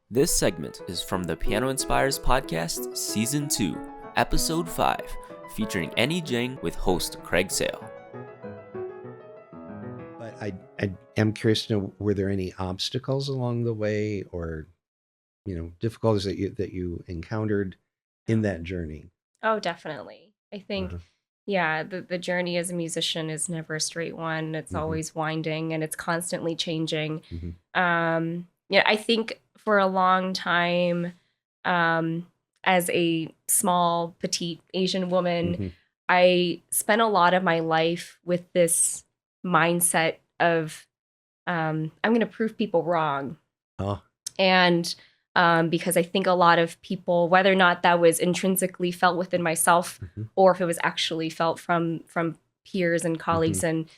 This segment is from the PianoInspires podcast, Season 2, Episode 5, featuring Annie Jeng with host Craig Sale. But I am curious to know, were there any obstacles along the way or, difficulties that you encountered in that journey? Oh, definitely. I think, the journey as a musician is never a straight one. It's always winding and it's constantly changing. I think for a long time, as a small, petite Asian woman, I spent a lot of my life with this mindset of, I'm going to prove people wrong. Oh. And because I think a lot of people, whether or not that was intrinsically felt within myself or if it was actually felt from peers and colleagues and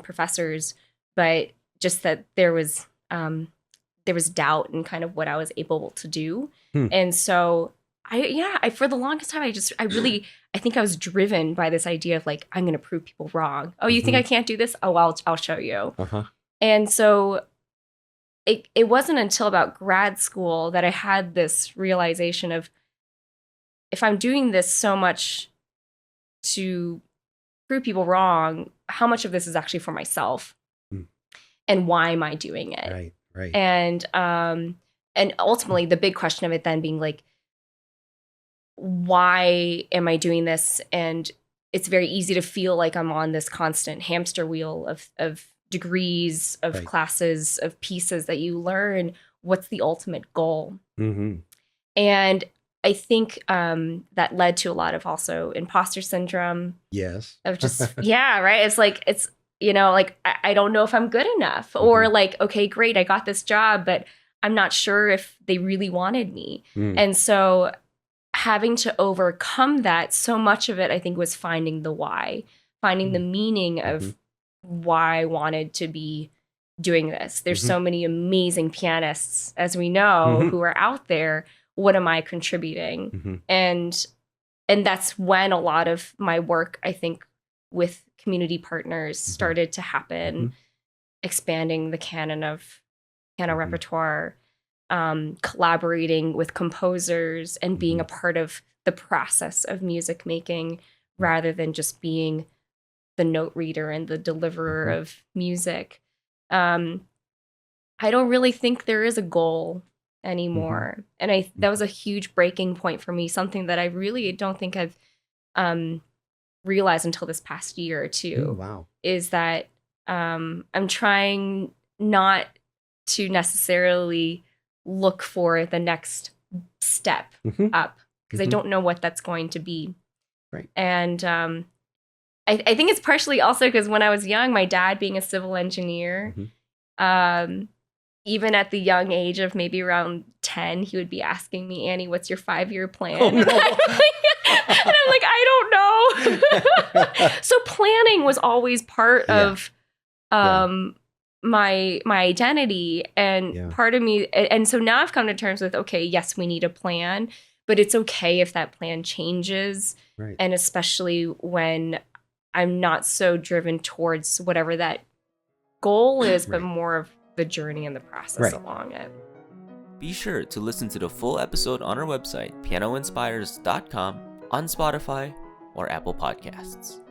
professors, but just that there was doubt in kind of what I was able to do. And so I for the longest time, I think I was driven by this idea of like, I'm going to prove people wrong. Oh, you think I can't do this? Oh, I'll show you. And so it wasn't until about grad school that I had this realization of, if I'm doing this so much to prove people wrong, how much of this is actually for myself? And why am I doing it? Right. And ultimately the big question of it then being like, why am I doing this? And it's very easy to feel like I'm on this constant hamster wheel of degrees, of classes, of pieces that you learn. What's the ultimate goal? And I think that led to a lot of also imposter syndrome. Yes. Of just, right? It's like, like, I don't know if I'm good enough, or like, okay, great, I got this job, but I'm not sure if they really wanted me. And so having to overcome that, so much of it, I think, was finding the why, finding the meaning of why I wanted to be doing this. There's so many amazing pianists, as we know, who are out there. What am I contributing? And that's when a lot of my work, I think, with community partners started to happen, expanding the canon of piano repertoire, collaborating with composers and being a part of the process of music making rather than just being the note reader and the deliverer of music. I don't really think there is a goal anymore. And that was a huge breaking point for me, something that I really don't think I've realized until this past year or two. Is that I'm trying not to necessarily look for the next step up, because I don't know what that's going to be. And I think it's partially also because when I was young, my dad being a civil engineer, even at the young age of maybe around 10, he would be asking me, Annie, what's your 5-year plan? Oh, no. And I'm like, I don't know. So planning was always part of my identity and part of me. And so now I've come to terms with, okay, yes, we need a plan, but it's okay if that plan changes. And especially when I'm not so driven towards whatever that goal is, but more of the journey and the process along it. Be sure to listen to the full episode on our website, PianoInspires.com, on Spotify or Apple Podcasts.